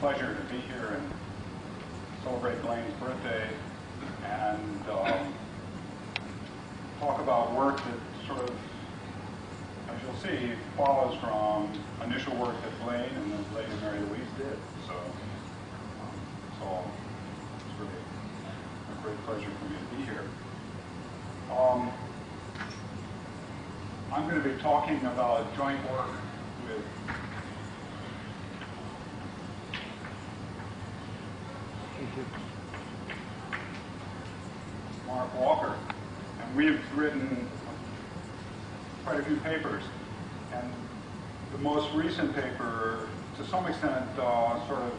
pleasure to be here and celebrate Blaine's birthday and talk about work that sort of, as you'll see, follows from initial work that Blaine and then Blaine and Mary Louise did. So it's really a great pleasure for me to be here. I'm going to be talking about joint work with Mark Walker, and we've written quite a few papers, and the most recent paper, to some extent, sort of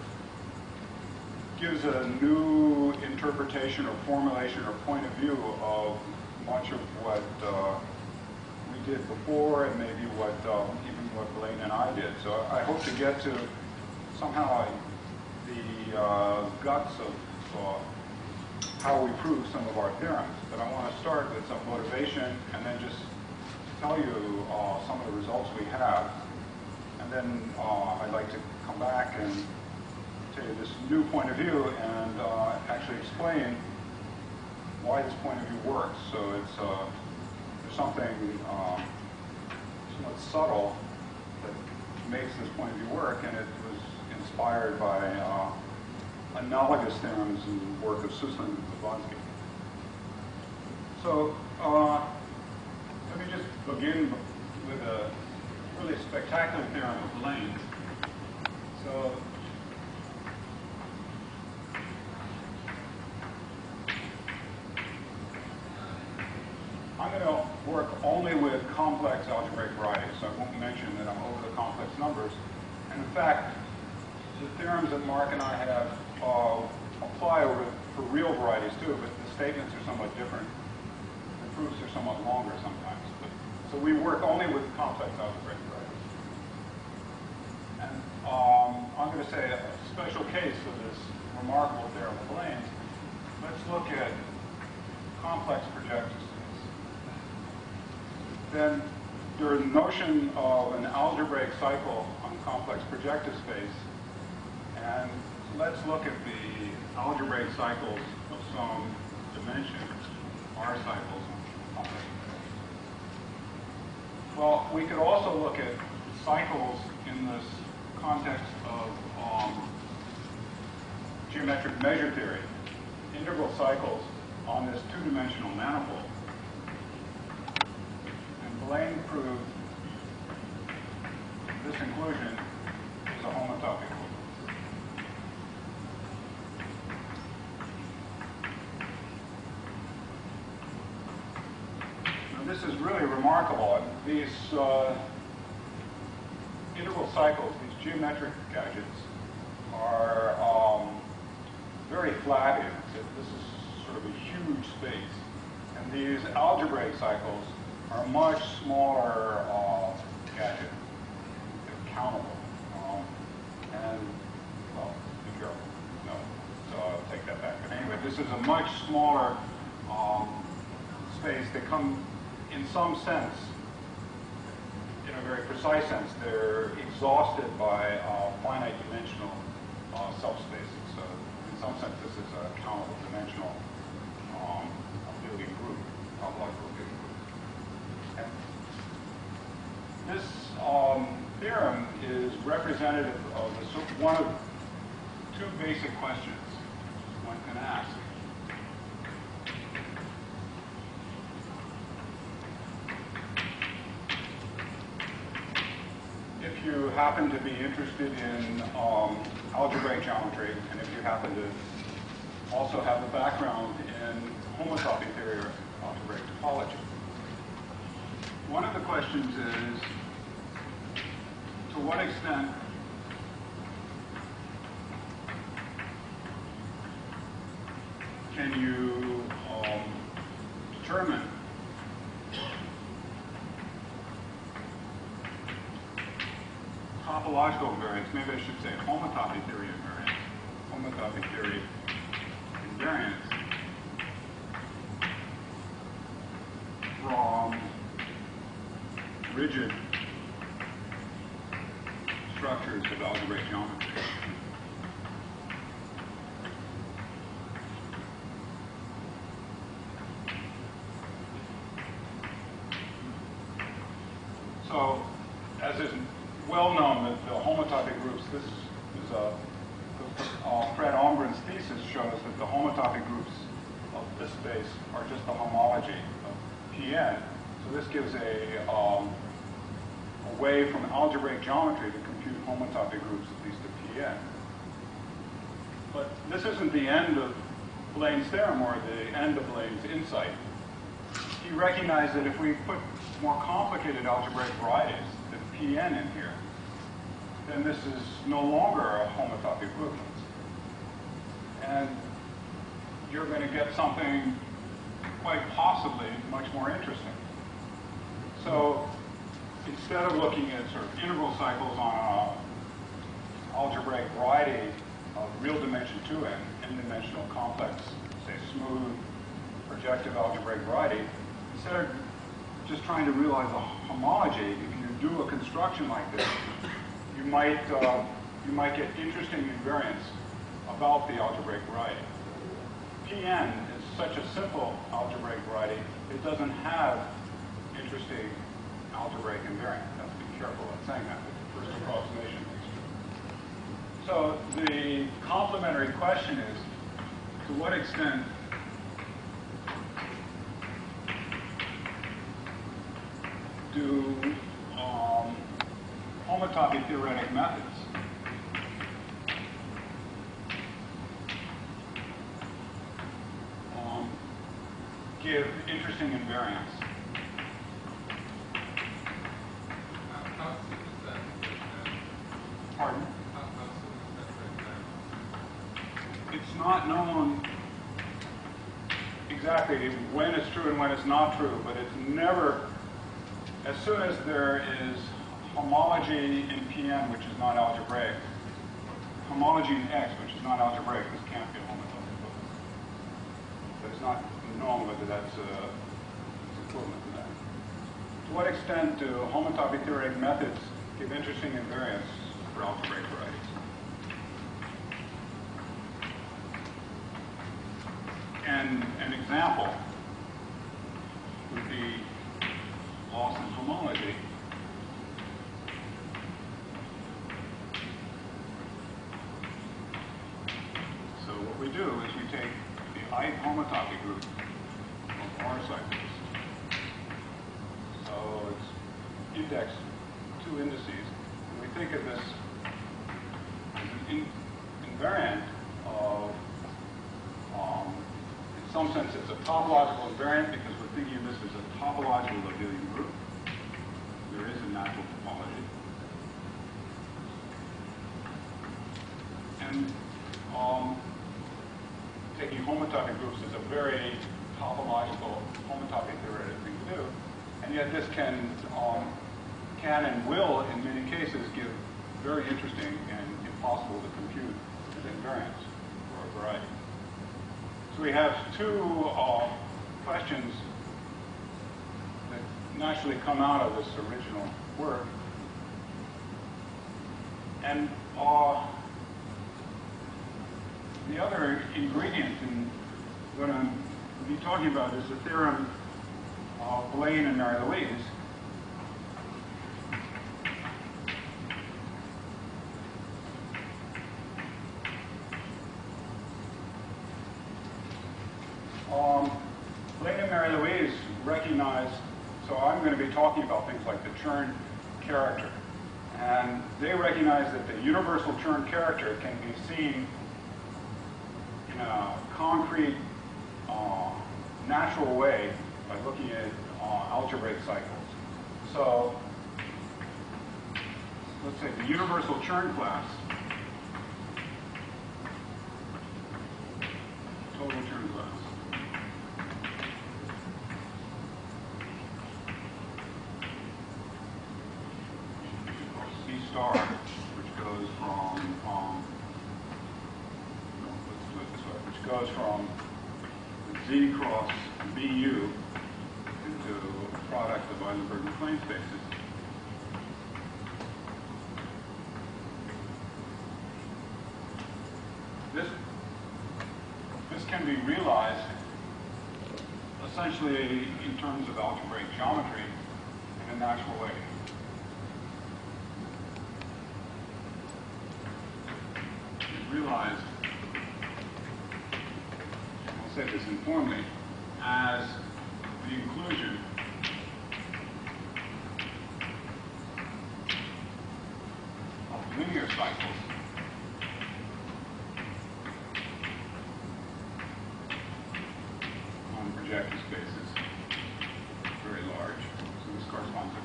gives a new interpretation or formulation or point of view of much of what we did before, and maybe what even what Blaine and I did. So I hope to get to somehow the guts of how we prove some of our theorems. But I want to start with some motivation and then just tell you some of the results we have. And then I'd like to come back and tell you this new point of view and actually explain why this point of view works. So it's there's something somewhat subtle that makes this point of view work, and it was inspired by analogous theorems in the work of Suslin and Blavatsky. So let me just begin with a really spectacular theorem of Blaine's. So I'm going to work only with complex algebraic varieties, so I won't mention that I'm over the complex numbers. And in fact, the theorems that Mark and I have apply for real varieties too, but the statements are somewhat different. The proofs are somewhat longer sometimes. So we work only with complex algebraic varieties. And I'm going to say a special case of this remarkable theorem of Blaine's. Let's look at complex projective space. Then there's the notion of an algebraic cycle on complex projective space. And let's look at the algebraic cycles of some dimension, R cycles on complex. Well, we could also look at cycles in this context of geometric measure theory, integral cycles on this two-dimensional manifold. And Blaine proved this inclusion is a homotopic. This is really remarkable. These integral cycles, these geometric gadgets, are very flat here. This is sort of a huge space. And these algebraic cycles are much smaller gadgets. They're countable. And, well, be careful. No, so I'll take that back. But anyway, this is a much smaller space. They come, in some sense, in a very precise sense, they're exhausted by finite dimensional subspaces. So in some sense, this is a countable dimensional Abelian group, topological Abelian group. And this theorem is representative of one of two basic questions one can ask. If you happen to be interested in algebraic geometry, and if you happen to also have a background in homotopy theory or algebraic topology, one of the questions is, to what extent can you determine topological invariance, maybe I should say homotopy theory invariance, homotopy theory invariance from rigid structures of algebraic geometry. So, as is well known that the homotopic groups, this is Fred Omgren's thesis shows that the homotopic groups of this space are just the homology of Pn. So this gives a way from algebraic geometry to compute homotopic groups, at least to Pn. But this isn't the end of Blaine's theorem or the end of Blaine's insight. He recognized that if we put more complicated algebraic varieties than Pn in here, then this is no longer a homotopic equivalence. And you're going to get something quite possibly much more interesting. So instead of looking at sort of integral cycles on an algebraic variety of real dimension 2n, n-dimensional complex, say smooth, projective algebraic variety, instead of just trying to realize a homology, if you do a construction like this, you might get interesting invariants about the algebraic variety. Pn is such a simple algebraic variety, it doesn't have interesting algebraic invariant. You have to be careful at saying that with the first approximation. So the complementary question is, to what extent do homotopy theoretic methods give interesting invariants? How soon is that? Pardon? How soon is that? It's not known exactly when it's true and when it's not true, but it's never, as soon as there is homology in Pn, which is not algebraic, homology in X, which is not algebraic, this can't be a homotopic equivalence. But it's not known whether that's equivalent to that. To what extent do homotopy theoretic methods give interesting invariants for algebraic varieties? And an example would be Lawson homology. So what we do is we take the ith homotopy group of R cycles. So it's indexed two indices. And we think of this as an invariant of, in some sense, it's a topological invariant because we're thinking of this as a topological abelian group. There is a natural topology. And taking homotopy groups is a very topological, homotopy theoretic thing to do. And yet this can and will, in many cases, give very interesting and impossible to compute invariants for a variety. So we have two questions that naturally come out of this original work. And the other ingredient in what I'm going to be talking about is the theorem of Blaine and Mary Louise. Blaine and Mary Louise recognized, so I'm going to be talking about things like the Chern character. And they recognize that the universal Chern character can be seen in a concrete, natural way by looking at algebraic cycles. So let's say the universal Chern class, total Chern class, C star, which goes from, let's do it this way, which goes from Z cross BU into a product of Eilenberg McLean spaces. This can be realized essentially in terms of algebraic geometry in a natural way. realized, I'll say this informally, as the inclusion of linear cycles on projective spaces, very large. So this corresponds to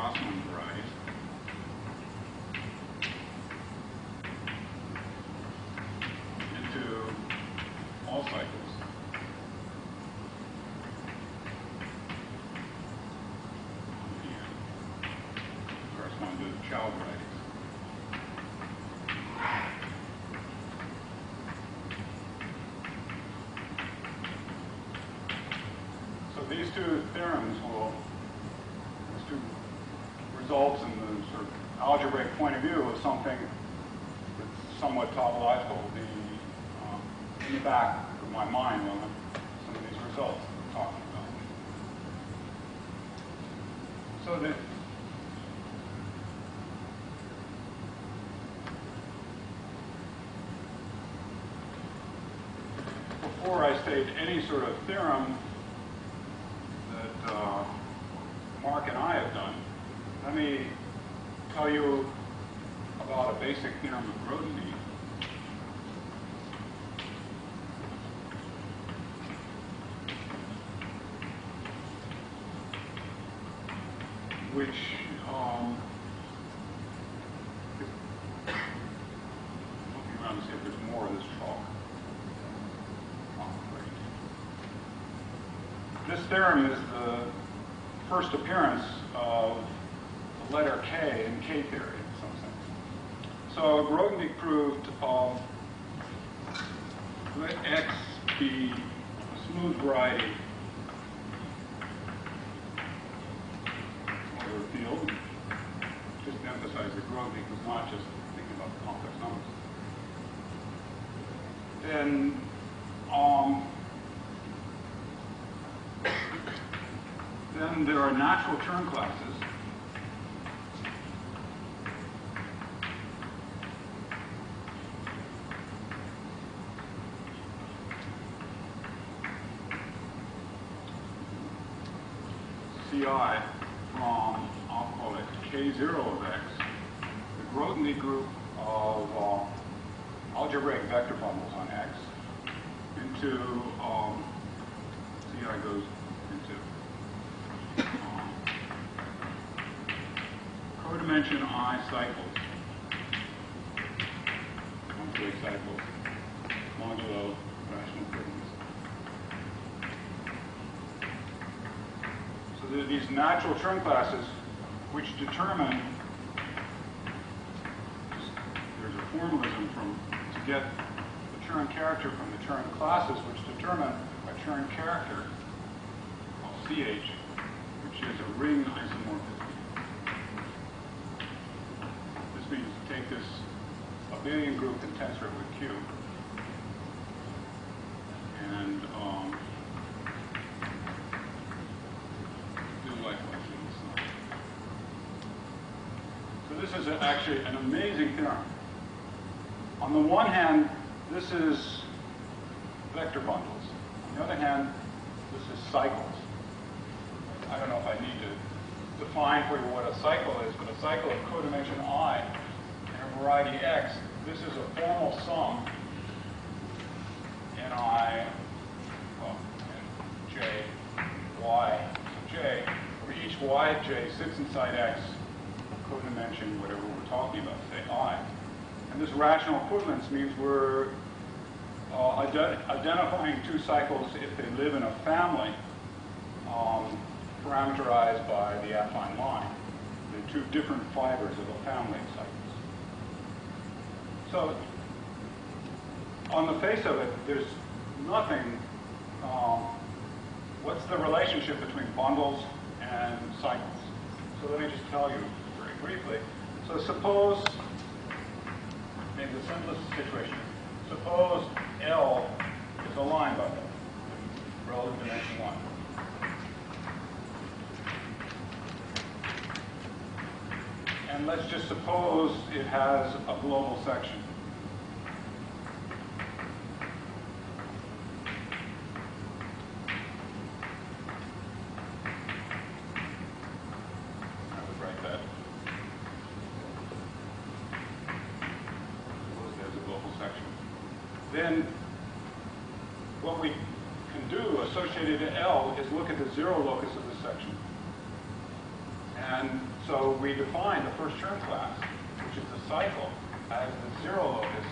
Hoffman varieties. Into all cycles. Correspond to child varieties. So these two theorems these two results in the sort of algebraic point of view of something that's somewhat topological will be in the back of my mind when some of these results I'm talking about. So that before I state any sort of theorem that Mark and I have done, let me tell you about a basic theorem of Rodney. Which looking around to see if there's more of this chalk. Oh, great. This theorem is the first appearance of the letter K in K theory in some sense. So Rodney proved let X be a smooth variety field, just to emphasize that Rodney was not just thinking about the complex numbers. Then there are natural term classes CI from, I'll call it K0 of X, the Rodney group of algebraic vector bundles on X into, CI goes into codimension I cycles, 1 to 8 cycles, modulo rational equivalence. So there are these natural term classes which determine, there's a formalism to get the Turing character from the Turing classes which determine a Turing character called CH, which is a ring isomorphism. This means take this abelian group and tensor it with Q. And do likewise. So this is actually an amazing theorem. On the one hand, this is vector bundles. On the other hand, this is cycles. I don't know if I need to define for you what a cycle is, but a cycle of codimension I and a variety X, this is a formal sum Ni, well, and J, Y, J, where each Y J sits inside X, codimension, whatever we're talking about, say I. And this rational equivalence means we're identifying two cycles if they live in a family, parameterized by the affine line. They're two different fibers of a family of cycles. So, on the face of it, there's nothing. What's the relationship between bundles and cycles? So let me just tell you very briefly. So suppose, maybe the simplest situation, suppose L is a line bundle, relative dimension 1. And let's just suppose it has a global section. I would write that. Suppose there's a global section. Then what we can do associated to L is look at the zero locus of the section. And so we define the first term class, which is the cycle, as the zero locus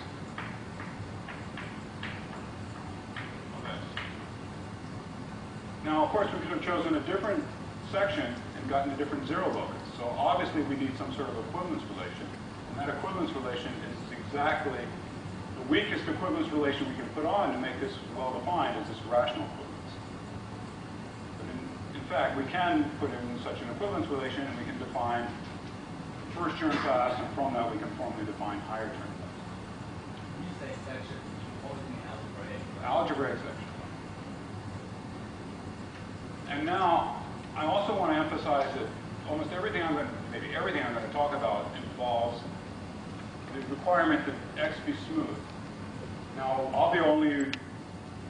of S. Now, of course, we could have chosen a different section and gotten a different zero locus. So obviously, we need some sort of equivalence relation. And that equivalence relation is exactly the weakest equivalence relation we can put on to make this well-defined is this rational equivalence. In fact, we can put in such an equivalence relation, and we can define first term class, and from that we can formally define higher term class. When you say section, you're always mean algebraic. Algebraic section. And now, I also want to emphasize that almost everything maybe everything I'm going to talk about involves the requirement that X be smooth. Now, I'll be only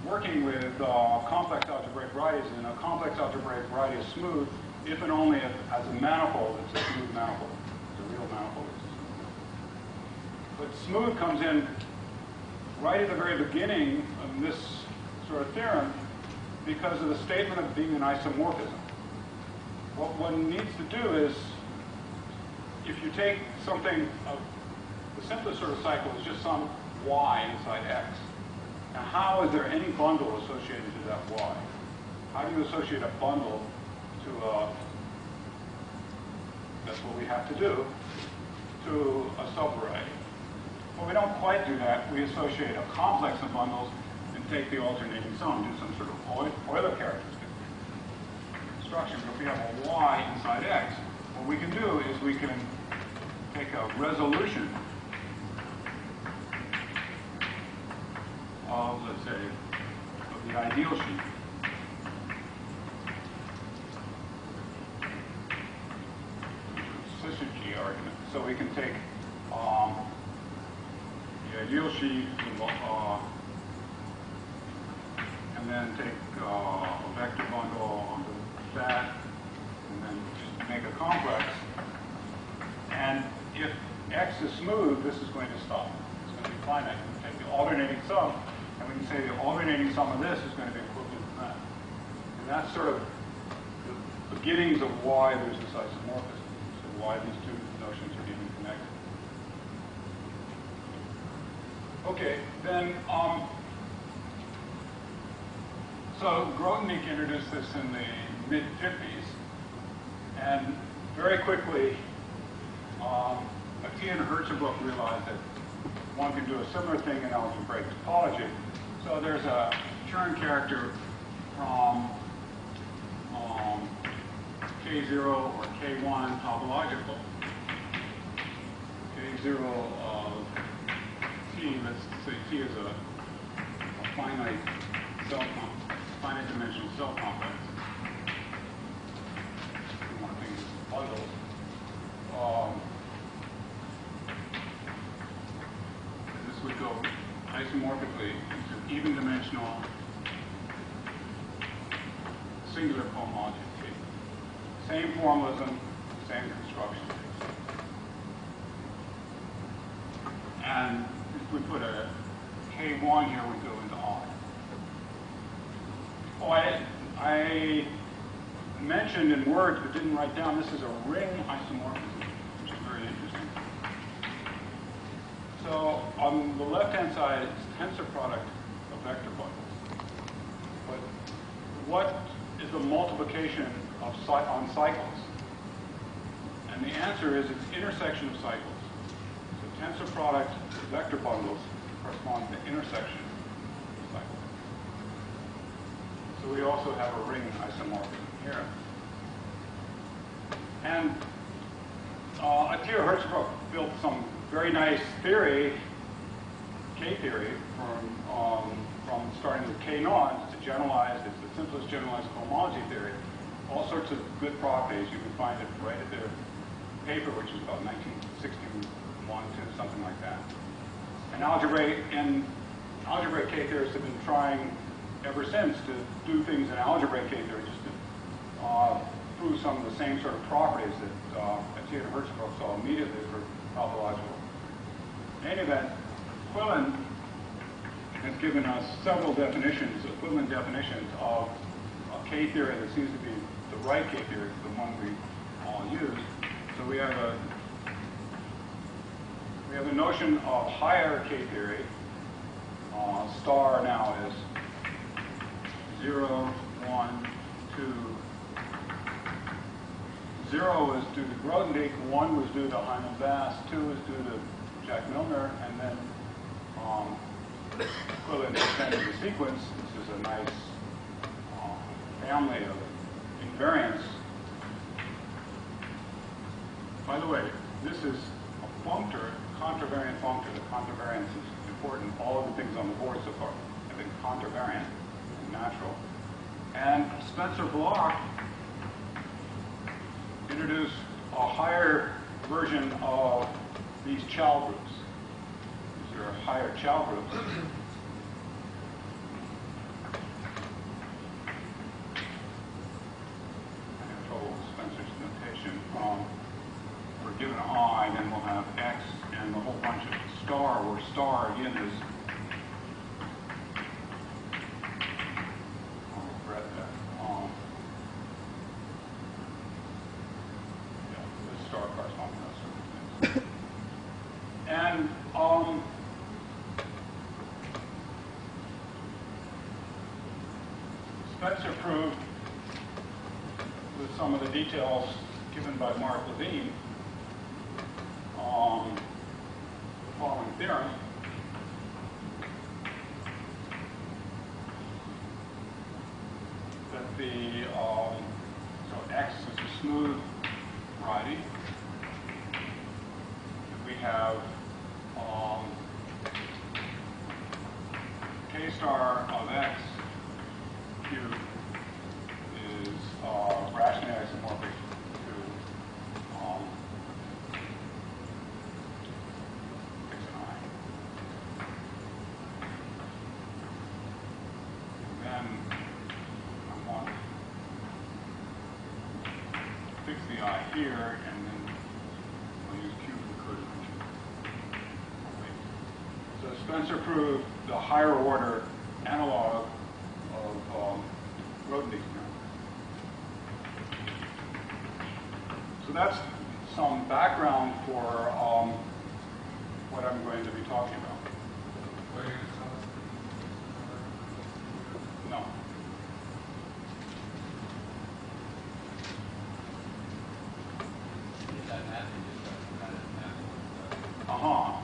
working with complex algebraic varieties, and a complex algebraic variety is smooth if and only if, as a manifold, it's a smooth manifold. It's a real manifold. But smooth comes in right at the very beginning of this sort of theorem because of the statement of being an isomorphism. What one needs to do is, if you take something of the simplest sort of cycle is just some y inside x. Now, how is there any bundle associated to that y? How do you associate a bundle to a, that's what we have to do, to a subvariety? Well, we don't quite do that. We associate a complex of bundles and take the alternating sum, do some sort of Euler characteristic construction. But if we have a y inside x, what we can do is we can take a resolution of, let's say, of the ideal sheet. Syzygy argument. So we can take the ideal sheet and then take a vector bundle onto that, and then just make a complex. And if x is smooth, this is going to stop. It's going to be finite. We take the alternating sum, and we can say the alternating sum of this is going to be equivalent to that. And that's sort of the beginnings of why there's this isomorphism. So why these two notions are even connected. Okay, then, so Grothendieck introduced this in the mid-50s, and very quickly, Mathieu and Hertzebruch realized that one can do a similar thing in algebraic topology. So there's a Chern character from K0 or K1 topological. K0 of T, let's say T is a finite finite dimensional cell complex. We want to think of bundles. This would go isomorphically into even dimensional singular homology. Same formalism, same construction. And if we put a K1 here, we go into R. Oh, I mentioned in words but didn't write down, this is a ring isomorphism, which is very interesting. So on the left-hand side, it's tensor product of vector bundles. But what is the multiplication of on cycles? And the answer is it's intersection of cycles. So tensor product of vector bundles corresponds to intersection of cycles. So we also have a ring isomorphism here. And Mathieu Hertzebruch built some very nice theory, K-theory, from starting with K0. It's a generalized, it's the simplest generalized homology theory. All sorts of good properties. You can find it right at the paper, which is about 1961 to something like that. And algebraic K-theorists have been trying ever since to do things in algebraic K-theory, just to prove some of the same sort of properties that Etienne and Hertzsprung saw immediately for topological. In any event, Quillen has given us several definitions, equivalent definitions of a K-theory that seems to be the right K-theory, the one we all use. So we have a notion of higher K-theory. Star now is 0, 1, 2. 0 is due to Grothendieck, 1 was due to Hyman Bass, 2 is due to Jack Milner, and then Quillen extended the sequence. This is a nice family of invariants. By the way, this is a functor, contravariant functor. The contravariance is important. All of the things on the board so far have been contravariant and natural. And Spencer Bloch introduced a higher version of these Chow groups. These are higher Chow groups. I have trouble with Spencer's notation. We're given I, then we'll have X, and a whole bunch of star, where star again is. I'll regret that. Yeah, this star corresponds to those sort of things. And Spencer proved, with some of the details given by Mark Levine, the following theorem. That the, so X is a smooth variety. We have K star of X cubed is rationally isomorphic to X and I. And then I want to fix the I here, and then I'll use cube recursion. So Spencer proved the higher order analog of Grothendieck theorem. So that's some background for what I'm going to be talking about. No.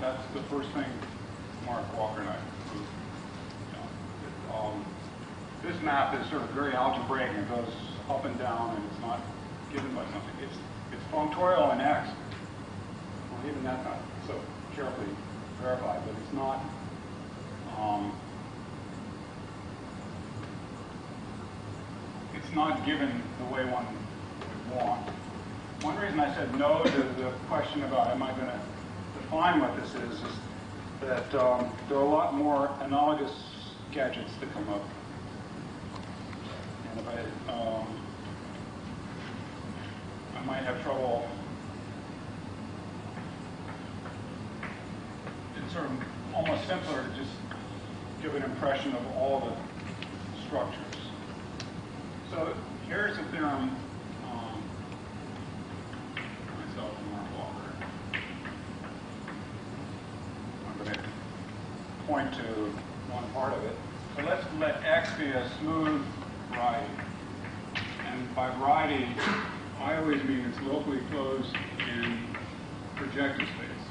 That's the first thing Mark Walker and I proved. This map is sort of very algebraic, and it goes up and down, and it's not given by something. It's functorial in X. Well, even that's not so carefully verified, but it's not. It's not given the way one would want. One reason I said no to the question about am I going to define what this is that there are a lot more analogous gadgets that come up. And if I might have trouble. It's sort of almost simpler to just give an impression of all the structures. So here's a theorem, myself and Mark Walker. I'm going to point to one part of it. So let's let X be a smooth variety. And by variety, I always mean it's locally closed in projective space.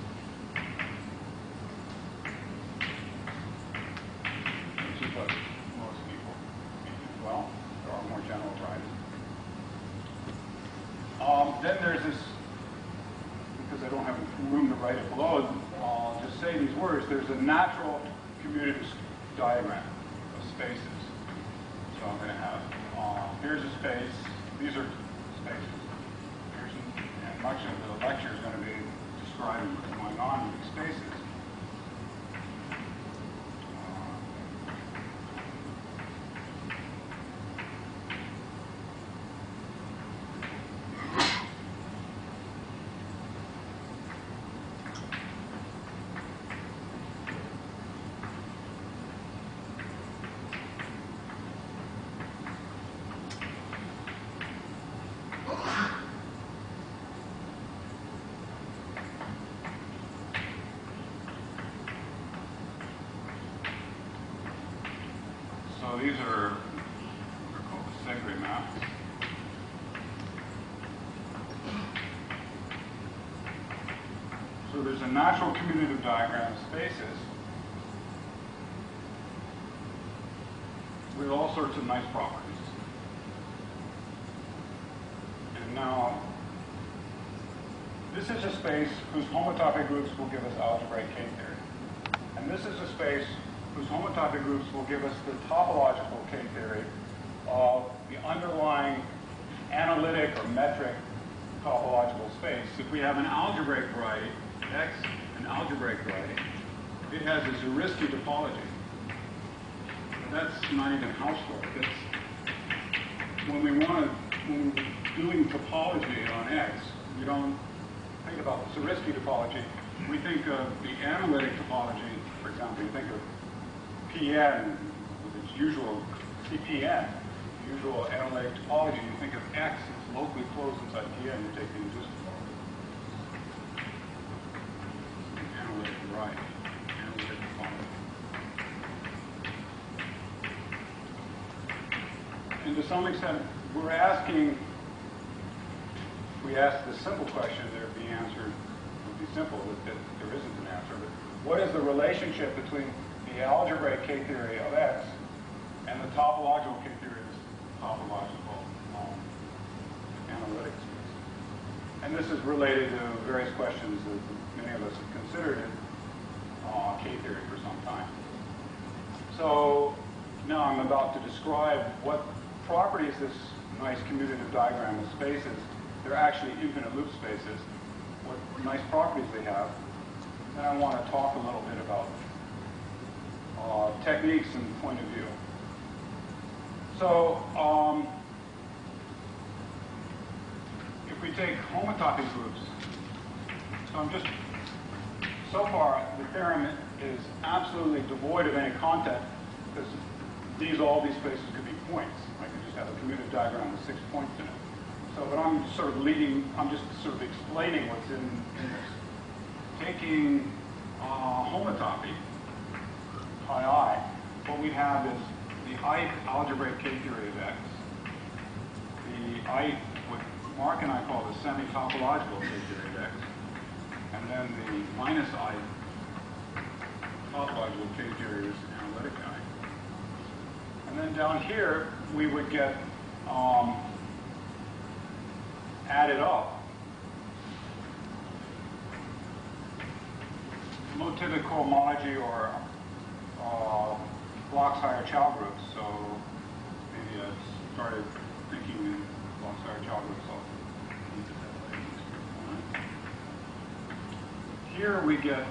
Which is what most people mean as well. There are more general varieties. Then there's this, because I don't have room to write it below, I'll just say these words. There's a natural commutative diagram of spaces. So I'm going to have, here's a space. These are spaces. Here's and much of the lecture is going to be describing what's going on in these spaces. So these are what are called the Segre maps. So there's a natural commutative diagram of spaces with all sorts of nice properties. And now, this is a space whose homotopic groups will give us algebraic K-theory. And this is a space whose homotopic groups will give us the topological K-theory of the underlying analytic or metric topological space. If we have an algebraic variety, X, an algebraic variety, it has a Zariski topology. That's not even housework. That's when we're doing topology on X, we don't think about the Zariski topology. We think of the analytic topology. For example, you think of Pn with its usual CPn, usual analytic topology. You think of X as locally closed inside Pn. You take the existing analytic variety, analytic topology. And to some extent, we're asking. If we ask this simple question, the answer would be simple. That there isn't an answer. But what is the relationship between the algebraic K-theory of X and the topological K-theory of this topological analytic space? And this is related to various questions that many of us have considered in K-theory for some time. So now I'm about to describe what properties this nice commutative diagram of spaces. They're actually infinite loop spaces. What nice properties they have. Then I want to talk a little bit about techniques and point of view. So, if we take homotopy groups, so far the theorem is absolutely devoid of any content because all these spaces could be points. I could just have a commutative diagram with 6 points in it. So, but I'm just sort of explaining what's in this. Taking homotopy, pi I, what we have is the ith algebraic K-theory of X, the ith, what Mark and I call the semi-topological K-theory of X, and then the minus ith topological K-theory is analytic I. And then down here, we would get added up Motific homology or Bloch's higher Chow groups. So maybe I started thinking in Bloch's higher Chow groups. Here we get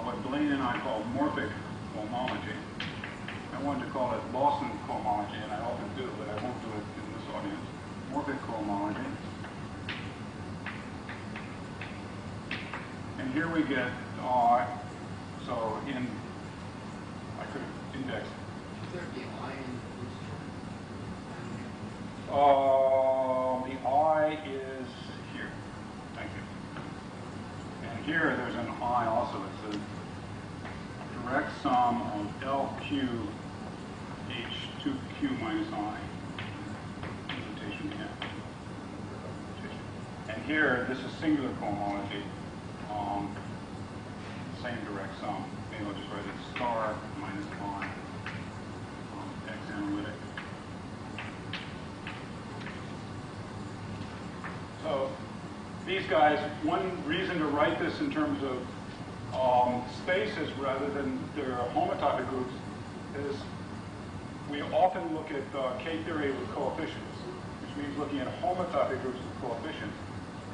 what Blaine and I call Morphic Homology. I wanted to call it Lawson homology, and I often do, but I won't do it in this audience. Morphic homology. And here we get, so in, I could index. Is there the I in the The I is here. Thank you. And here there's an I also. It's a direct sum of LQ H2Q minus I. Notation here. And here, this is singular cohomology. Same direct sum. Maybe I'll just write it star minus I X analytic. So these guys, one reason to write this in terms of spaces rather than their homotopic groups is we often look at K-theory with coefficients, which which means looking at homotopic groups of coefficients.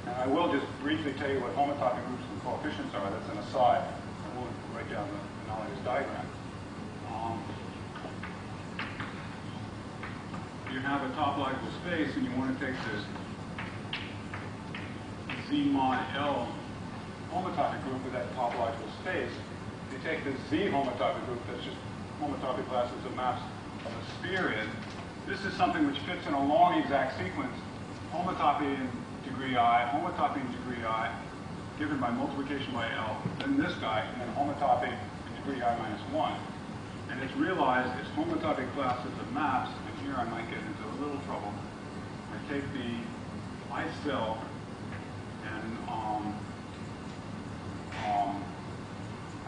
And I will just briefly tell you what homotopic groups of coefficients are. That's an aside. I won't write down the analogous diagram. You have a topological space, and you want to take this Z mod L homotopic group with that topological space. You take this Z homotopic group that's just homotopic classes of maps of a sphere in. This is something which fits in a long exact sequence, homotopy in degree I, homotopy in degree I, given by multiplication by L, then this guy, and then homotopy in degree I minus 1. And it's realized it's homotopic classes of maps, and here I might get into a little trouble. I take the I cell and I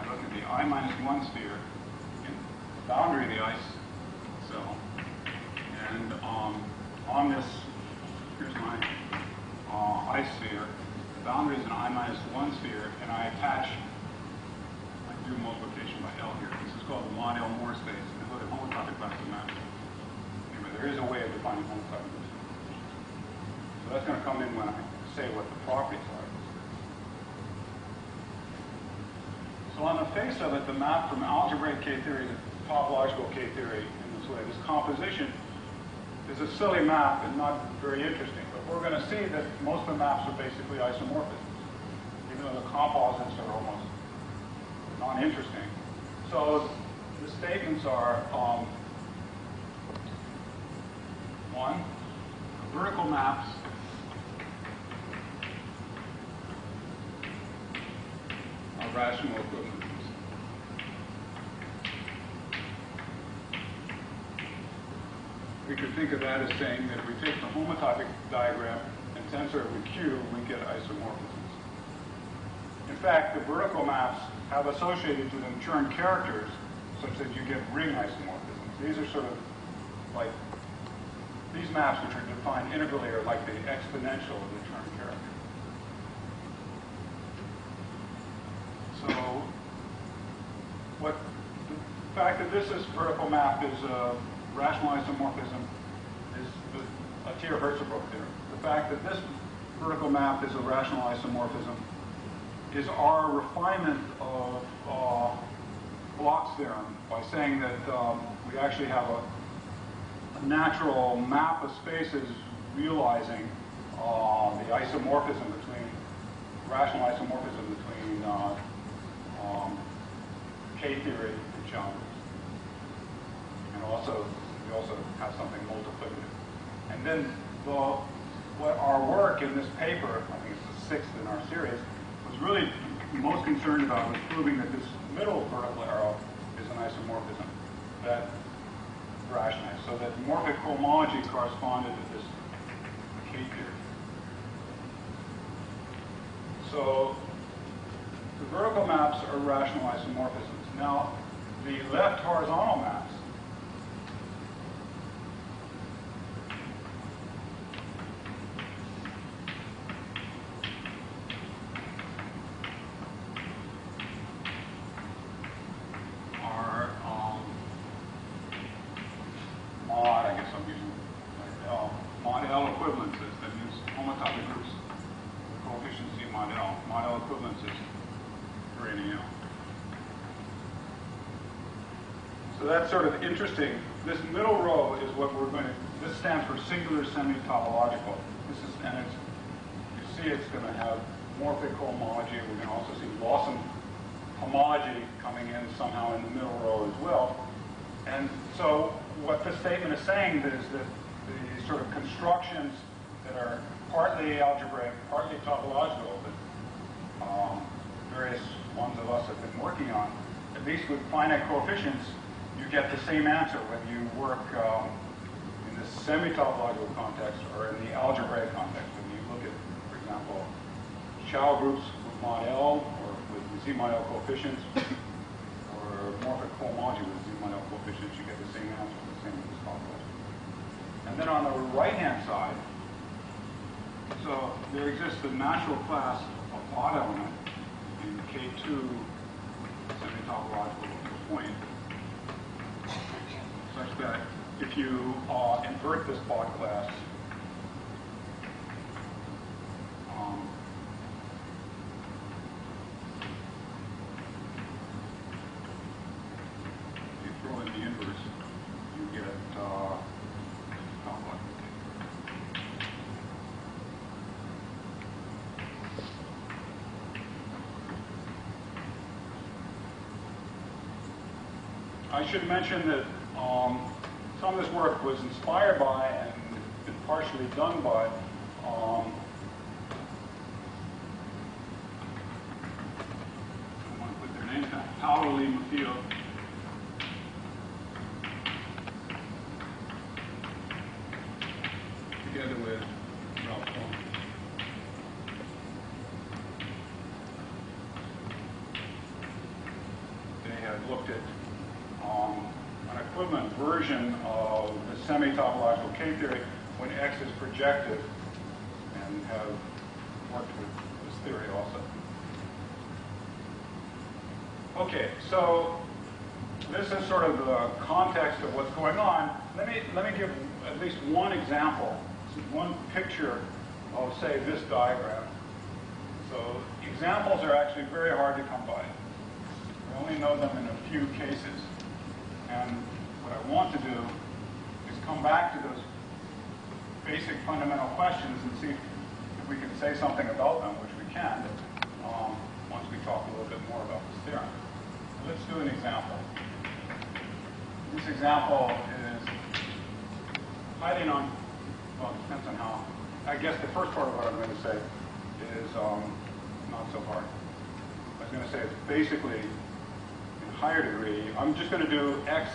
look at the I minus 1 sphere in the boundary of the I cell. And on this, here's my I sphere. The boundary is an I minus 1 sphere, and I attach, I do multiplication by L here. This is called the mod L Moore space. And I look at homotopic classes of maps. Anyway, there is a way of defining homotopic groups. So that's going to come in when I say what the properties are. So on the face of it, the map from algebraic K-theory to topological K-theory in this way, this composition is a silly map and not very interesting. But we're going to see that most of the maps are basically isomorphisms, even though the composites are almost non-interesting. So the statements are, one, vertical maps are rational equivalences. We could think of that as saying that if we take the homotopic diagram and tensor it with Q, we get isomorphisms. In fact, the vertical maps have associated to them Chern characters such that you get ring isomorphisms. These are sort of like, these maps which are defined integrally are like the exponential of the Chern character. So, the fact that this is vertical map is a rational isomorphism is a Thier-Hertzebruch theorem. The fact that this vertical map is a rational isomorphism is our refinement of Bloch's theorem by saying that we actually have a natural map of spaces realizing the isomorphism between, rational isomorphism between K-theory and geometry. And also, we also have something multiplicative. And then what our work in this paper, I think it's the 6th in our series, was really most concerned about was proving that this middle vertical arrow is an isomorphism that rationalized, so that morphic homology corresponded to this K-theory. So the vertical maps are rational isomorphisms. Now, the left horizontal maps are mod, I guess I'm using mod L equivalences that use homotopic groups, coefficient Z mod L. Mod L equivalences for any L. So that's sort of interesting. This middle row is what we're going to, this stands for singular semi-topological. This is, and it's, you see it's going to have morphic homology. We're going to also see Lawson homology coming in somehow in the middle row as well. And so what this statement is saying is that the sort of constructions that are partly algebraic, partly topological, that various ones of us have been working on, at least with finite coefficients, you get the same answer whether you work in the semi-topological context or in the algebraic context. When you look at, for example, Chow groups with mod L or with Z mod L coefficients, or morphic homology with Z mod L coefficients, you get the same answer, the same as topology. And then on the right-hand side, so there exists a natural class of odd element in K2 semi-topological point, such that if you invert this Bott class, I should mention that some of this work was inspired by and been partially done by Paolo Lima-Field. Together with Ralph Cohn. They had looked at an equivalent version of the semi-topological K-theory when X is projective, and have worked with this theory also. Okay, so this is sort of the context of what's going on. Let me give at least one example, one picture of, say, this diagram. So examples are actually very hard to come by. We only know them in a few cases. And what I want to do is come back to those basic fundamental questions and see if we can say something about them, which we can once we talk a little bit more about this theorem. Let's do an example. This example is hiding on, well, it depends on how. I guess the first part of what I'm going to say is not so hard. I was going to say it's basically in higher degree. I'm just going to do X,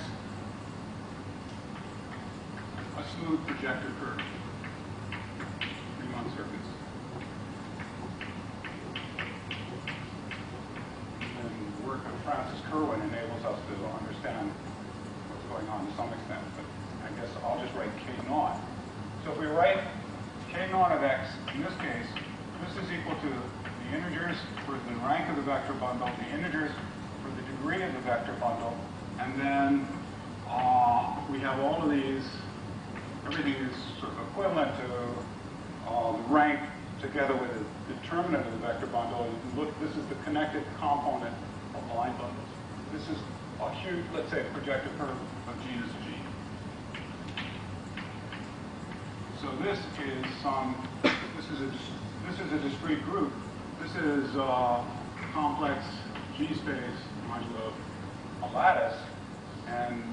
a smooth projective curve, Riemann surface. And work of Francis Kerwin enables us to understand what's going on to some extent, but I guess I'll just write K naught. So if we write K naught of X, in this case, this is equal to the integers for the rank of the vector bundle, the integers for the degree of the vector bundle, and then we have all of these, everything is sort of equivalent to the rank together with the determinant of the vector bundle. And look, this is the connected component of line bundles. This is a huge, let's say, projective curve of genus G. So this is a discrete group. This is a complex G space modulo a lattice, and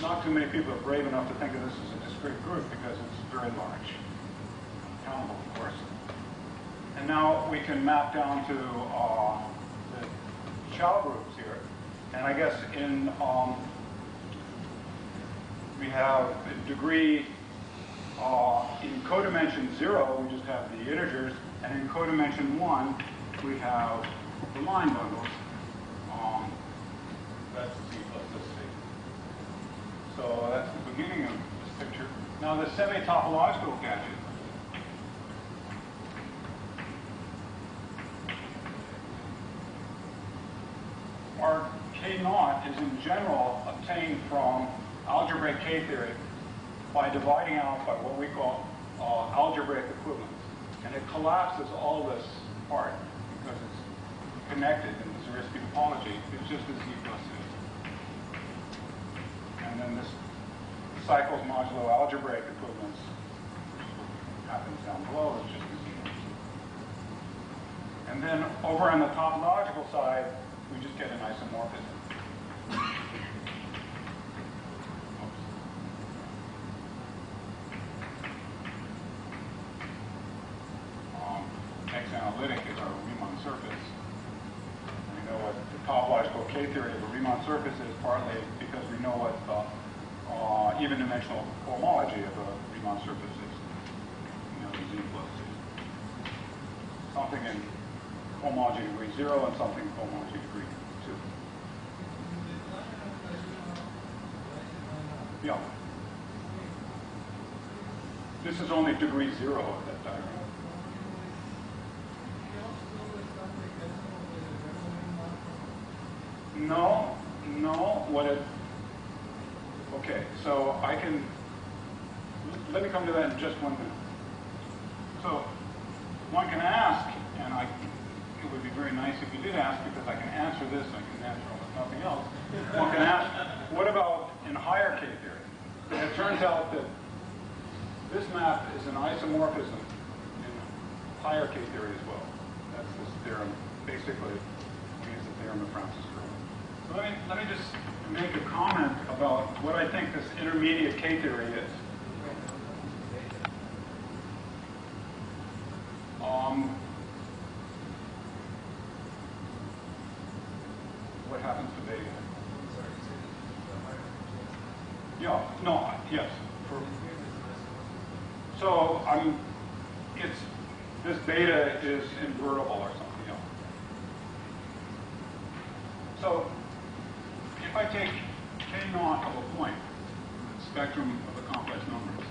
not too many people are brave enough to think of this as a discrete group because it's very large, countable, of course. And now we can map down to the Chow groups here, and I guess in we have a degree. In codimension 0, we just have the integers, and in codimension 1, we have the line bundles. That's C plus this C. So that's the beginning of this picture. Now the semi-topological gadget. Our K naught is in general obtained from algebraic K theory by dividing out by what we call algebraic equivalence. And it collapses all this apart because it's connected in the Zariski topology. It's just as Z plus is. And then this cycles modulo algebraic equivalence, which happens down below, is just as Z plus is. And then over on the topological side, we just get an isomorphism. Analytic is our Riemann surface. And we know what the topological K theory of a Riemann surface is, partly because we know what the even-dimensional homology of a Riemann surface is. You know, Z plus Z. Something in homology degree 0 and something in homology degree 2. Yeah. This is only degree 0 of that diagram. No, what it, okay, so I can, let me come to that in just 1 minute. So, one can ask, and it would be very nice if you did ask, because I can answer this, I can answer almost nothing else. One can ask, what about in higher K theory? And it turns out that this map is an isomorphism in higher K theory as well. That's this theorem, basically, we use the theorem of Francis Kerwin. So let me just make a comment about what I think this intermediate K-theory is. What happens to beta? Yeah, no, yes. So this beta is invertible or something else. So if I take K naught of a point, the spectrum of the complex numbers,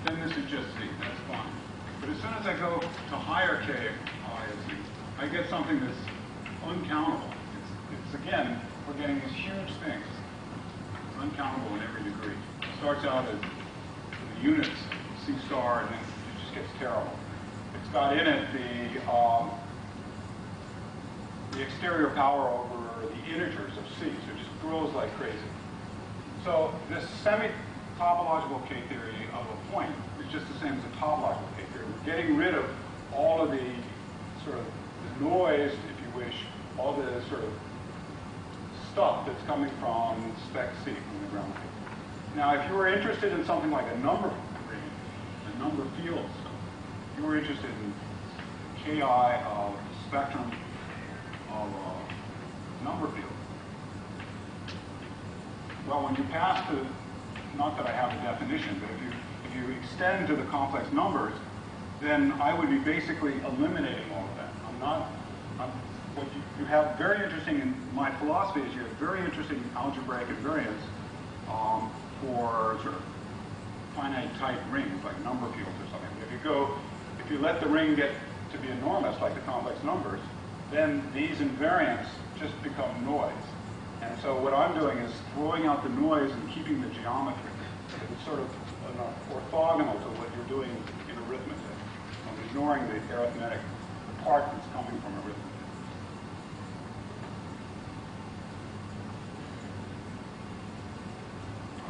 then this is just Z, that's fine. But as soon as I go to higher K I of Z, I get something that's uncountable. It's again, we're getting these huge things. It's uncountable in every degree. It starts out as the units, C star, and then it just gets terrible. It's got in it the exterior power over the integers of C, so it just grows like crazy. So this semi-topological K-theory of a point is just the same as a topological K-theory. We're getting rid of all of the sort of the noise, if you wish, all the sort of stuff that's coming from spec C, from the ground field. Now, if you were interested in something like a number range, a number field stuff, if you were interested in Ki of spectrum of a number field, well, when you pass to, not that I have a definition, but if you extend to the complex numbers, then I would be basically eliminating all of that. What you have very interesting in my philosophy is you have very interesting algebraic invariance for sort of finite type rings, like number fields or something. If you let the ring get to be enormous, like the complex numbers, then these invariants just become noise. And so what I'm doing is throwing out the noise and keeping the geometry. It's sort of orthogonal to what you're doing in arithmetic. I'm ignoring the arithmetic part that's coming from arithmetic.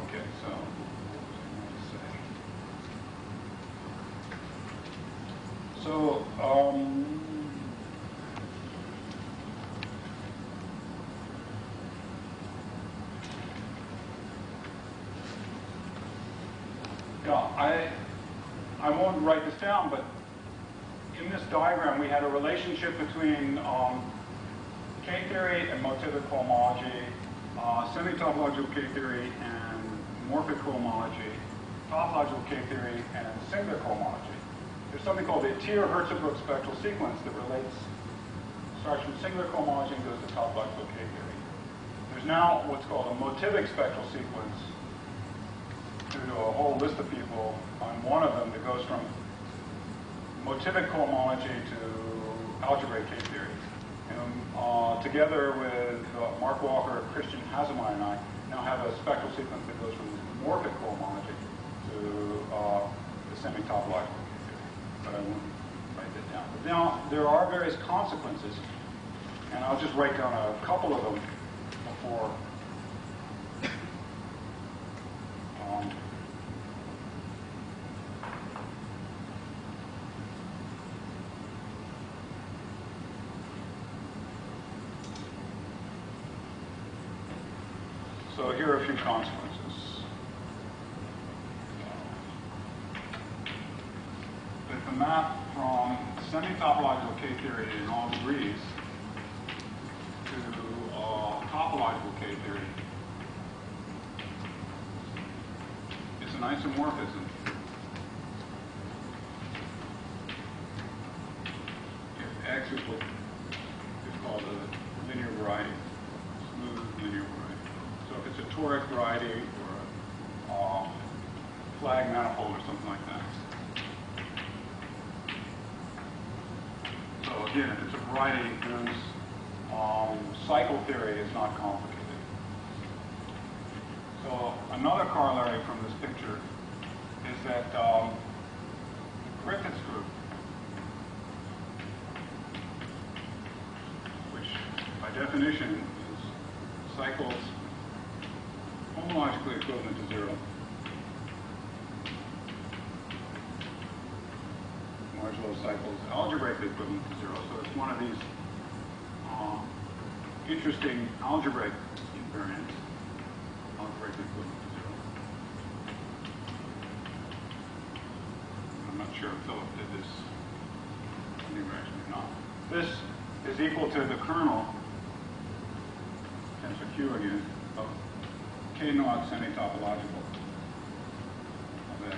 Okay, so what was I going to say? So, I won't write this down, but in this diagram we had a relationship between K-theory and Motific homology, semi-topological K-theory and Morphic homology, topological K-theory and singular homology. There's something called the Tier-Hertzebruch spectral sequence that starts from singular homology and goes to topological K-theory. There's now what's called a Motific spectral sequence due to a whole list of people. On one of them that goes from Motific homology to algebraic K-theory. And together with Mark Walker, Christian Hasemeyer, and I now have a spectral sequence that goes from Morphic homology to the semi-topological K-theory. But I won't write that down. But now, there are various consequences, and I'll just write down a couple of them before so here are a few consequences. That the map from semi-topological K-theory in all degrees to topological K-theory is an isomorphism. If X is what is called a linear variety, smooth linear variety. So if it's a toric variety or a flag manifold or something like that. So again, if it's a variety whose cycle theory is not complicated. So another corollary from this picture is that Griffith's group, which by definition is cycles homologically equivalent to 0, modulo cycles algebraically equivalent to 0. So it's one of these interesting algebraic invariance, algebraically equivalent to 0. I'm not sure if Philip did this interaction or not. This is equal to the kernel, tensor Q again, of K naught semi-topological of X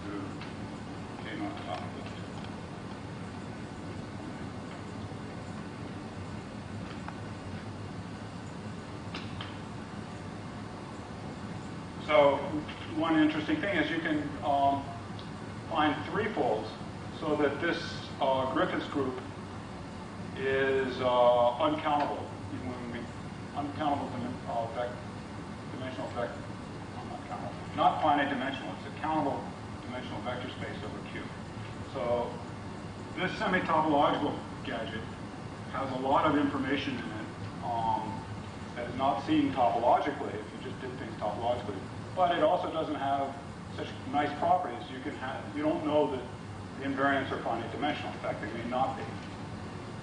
to K naught top of X. So one interesting thing is you can find threefolds so that this Griffiths group is uncountable. When we uncountable dimensional vector, not countable, not finite dimensional. It's a countable dimensional vector space over Q. So this semi-topological gadget has a lot of information in it that is not seen topologically if you just did things topologically. But it also doesn't have such nice properties. You don't know that the invariants are finite dimensional. In fact, they may not be.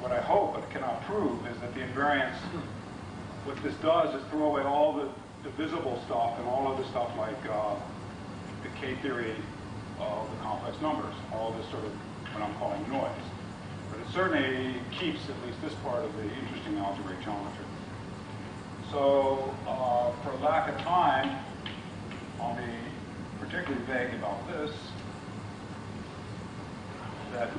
What I hope, but cannot prove, is that the invariants, what this does is throw away all the divisible stuff and all of the stuff like the K-theory of the complex numbers, all this sort of what I'm calling noise. But it certainly keeps at least this part of the interesting algebraic geometry. So for lack of time, I'll be particularly vague about this, that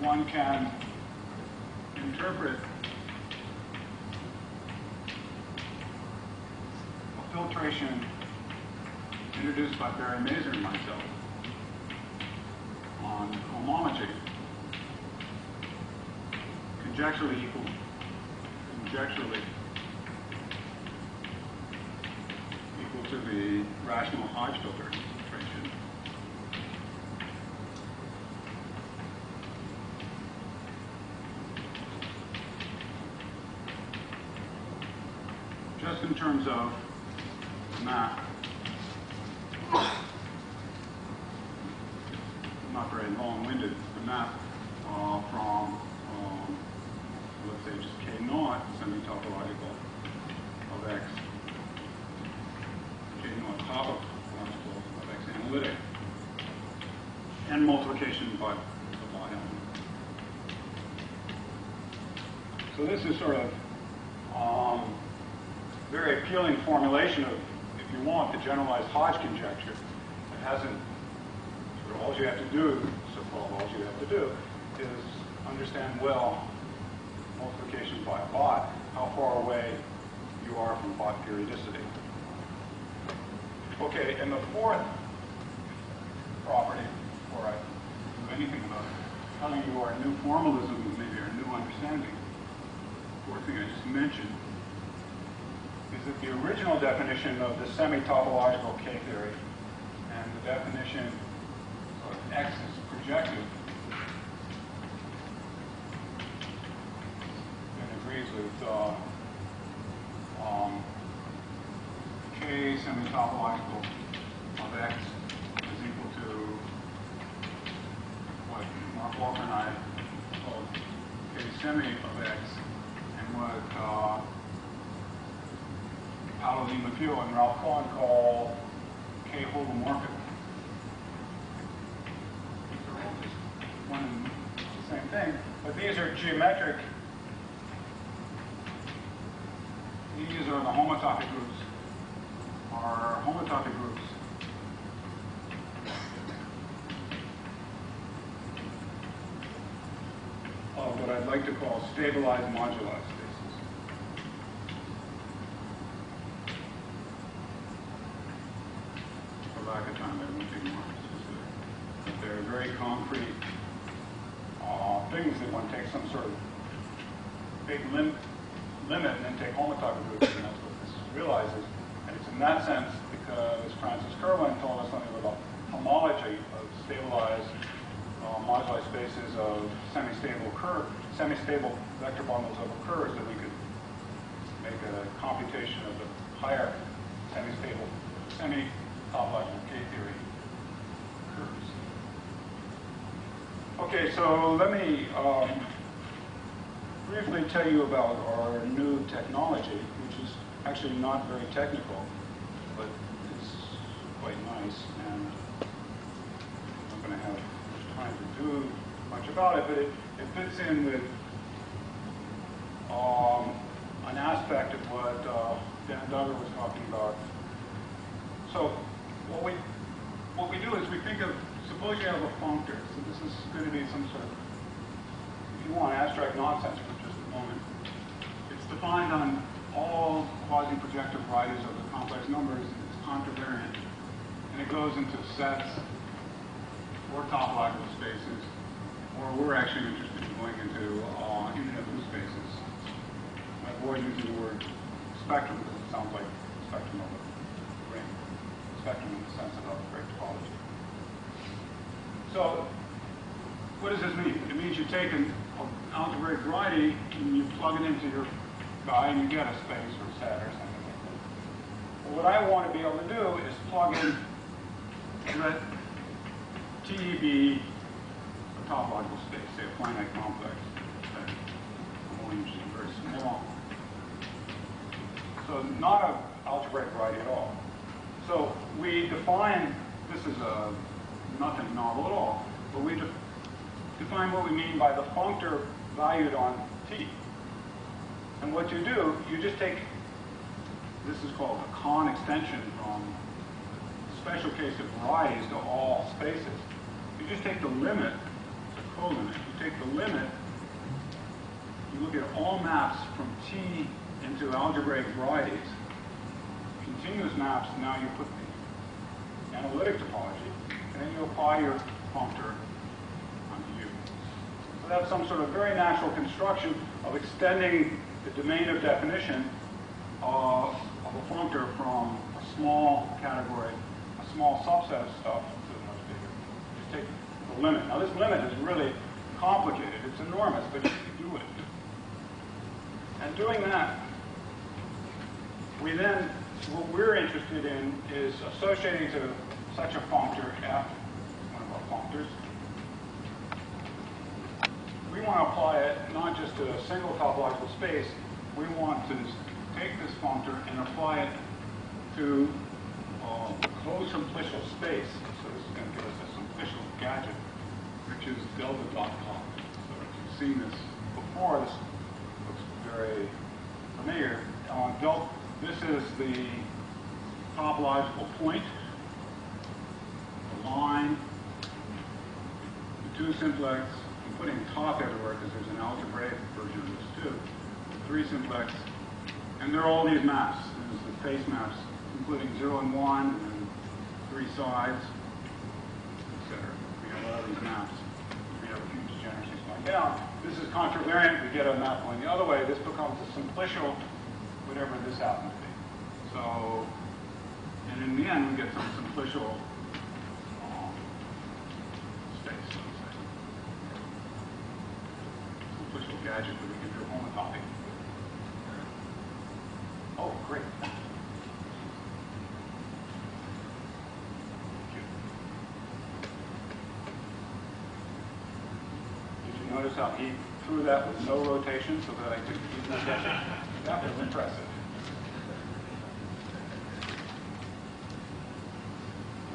one can interpret a filtration introduced by Barry Mazur and myself on homology conjecturally equal to the rational Hodge filtration. Just in terms of map, not very long-winded, the map from, let's say, just K naught semi-topological of X, K naught topological of X analytic, and multiplication by the mod element. So this is sort of very appealing formulation of, if you want, the generalized Hodge conjecture. It hasn't, all you have to do, so-called all you have to do, is understand well multiplication by bot, how far away you are from bot periodicity. Okay, and the fourth property, before I do anything about it, telling you our new formalism, maybe our new understanding, the fourth thing I just mentioned, is that the original definition of the semi-topological K-theory and the definition of X is projective and agrees with K semi-topological of X is equal to what Mark Walker and I called K semi of X, and what Paolo Di Matteo and Ralph Cohen call K holomorphic. These are all just one and the same thing, but these are geometric. These are the homotopic groups, are homotopy groups. Of what I'd like to call stabilized moduli spaces. For lack of time, I won't be more specific. But they're very concrete things that one takes some sort of big limit and then take homotopy groups, and that's what this realizes. And it's in that sense because Francis Kerwin told us something about homology of stabilized moduli spaces of semi-stable vector bundles over curves, that we could make a computation of the higher semi-stable, semi-topological K-theory curves. Okay, so let me briefly tell you about our new technology, which is actually not very technical, but it's quite nice, and I'm not going to have much time to do much about it, but it fits in with an aspect of what Dan Duggar was talking about. So what we do is we think of, suppose you have a functor. So this is going to be some sort of, if you want, abstract nonsense for just a moment. It's defined on all quasi-projective varieties of the complex numbers, and it's contravariant. And it goes into sets or topological spaces, or we're actually interested in going into infinite loop spaces. I avoid using the word spectrum because it sounds like spectrum of a ring. Spectrum in the sense of algebraic topology. So, what does this mean? It means you take an algebraic variety and you plug it into your guy and you get a space or a set or something like that. Well, what I want to be able to do is plug in, let T be a topological space, say a finite complex. I'm only using very small. So not an algebraic variety at all. So we define, this is nothing novel at all, but we define what we mean by the functor valued on T. And what you do, you just take, this is called a Kahn extension from the special case of varieties to all spaces. You just take the limit, it's a colimit, you take the limit, you look at all maps from T into algebraic varieties, continuous maps, now you put the analytic topology, and then you apply your functor onto U. So that's some sort of very natural construction of extending the domain of definition of a functor from a small category, a small subset of stuff, to a much bigger. Just take the limit. Now this limit is really complicated. It's enormous, but you can do it. And doing that, we then, what we're interested in is associating to such a functor f, one of our functors. We want to apply it not just to a single topological space, we want to take this functor and apply it to a closed simplicial space. So this is going to give us a simplicial gadget, which is delta.top. So if you've seen this before, this looks very familiar. This is the topological point, the line, the two simplex. I'm putting top everywhere because there's an algebraic version of this too. The three simplex, and there are all these maps. There's the face maps, including 0 and 1, and 3 sides, etc. We have all these maps. We have a few degeneracies going down. This is contravariant. We get a map going the other way. This becomes a simplicial, whatever this happens to be. So, and in the end, we get some simplicial space, so to say. Simplicial gadget that we can do homotopy. Oh, great. Did you notice how he threw that with no rotation so that I could use my gadget? That was impressive.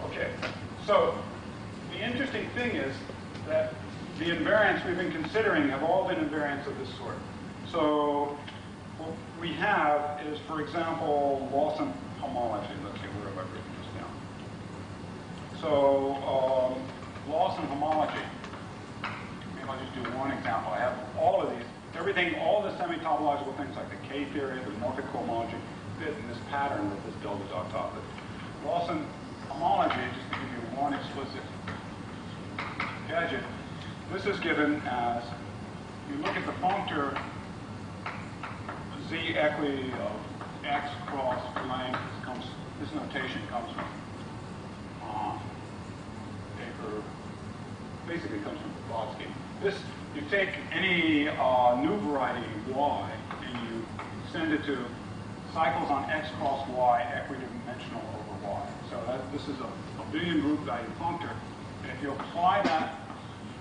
Okay, so the interesting thing is that the invariants we've been considering have all been invariants of this sort. So what we have is, for example, Lawson homology. Let's see, where have I written this down? So Lawson homology. Maybe I'll just do one example. I have all of these. Everything, all the semi-topological things like the K theory, the Morphic Homology, fit in this pattern with this delta dot top. But Lawson homology, just to give you one explicit gadget, this is given as, you look at the functor z equity of x cross length. This notation comes from paper, basically comes from Blavatsky. This, you take any new variety y and you send it to cycles on x cross y equidimensional over y. So this is a billion group value functor. And if you apply that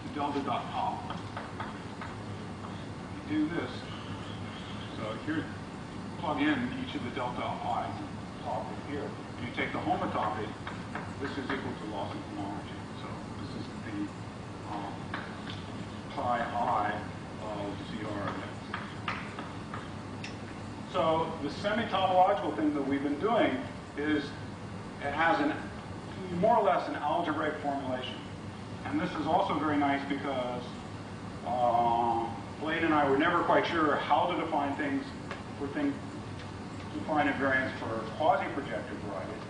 the delta dot top. You do this. So here, plug in each of the delta i's top of here. And you take the homotopy. This is equal to Lawson homology. So this is the pi I of CR of X. So the semi-topological thing that we've been doing is it has more or less an algebraic formulation. And this is also very nice because Blaine and I were never quite sure how to define things define invariance for quasi-projective varieties.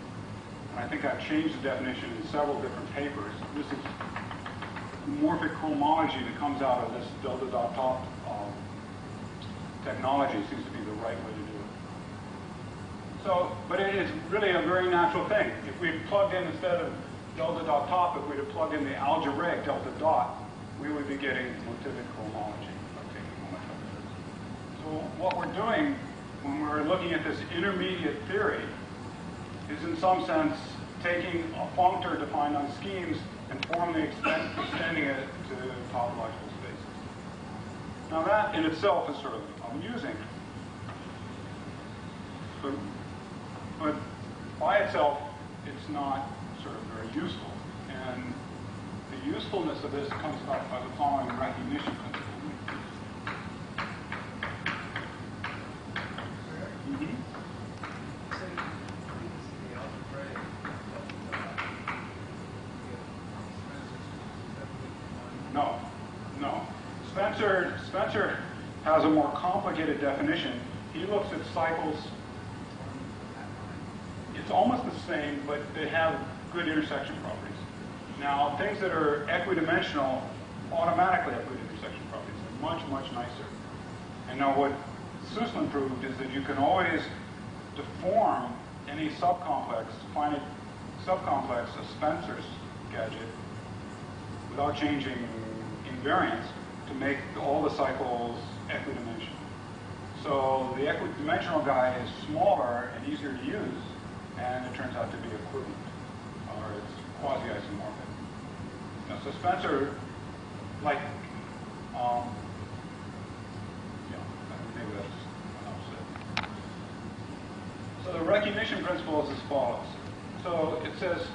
And I think I've changed the definition in several different papers. This is Morphic Homology that comes out of this delta dot top technology. Seems to be the right way to do it. So, but it is really a very natural thing. If we plugged in instead of delta dot top, if we had plugged in the algebraic delta dot, we would be getting Motific homology. So what we're doing when we're looking at this intermediate theory is in some sense taking a functor defined on schemes and formally extending it to topological spaces. Now that in itself is sort of amusing, but by itself it's not sort of very useful. And the usefulness of this comes about by the following recognition principle. No. Spencer has a more complicated definition. He looks at cycles. It's almost the same, but they have good intersection properties. Now, things that are equidimensional automatically have good intersection properties. They're much, much nicer. And now what Sussman proved is that you can always deform any subcomplex, finite subcomplex of Spencer's gadget without changing invariance to make all the cycles equidimensional. So the equidimensional guy is smaller and easier to use, and it turns out to be equivalent, or it's quasi-isomorphic. Now, so Spencer, like, maybe that's enough said. So the recognition principle is as follows. So it says,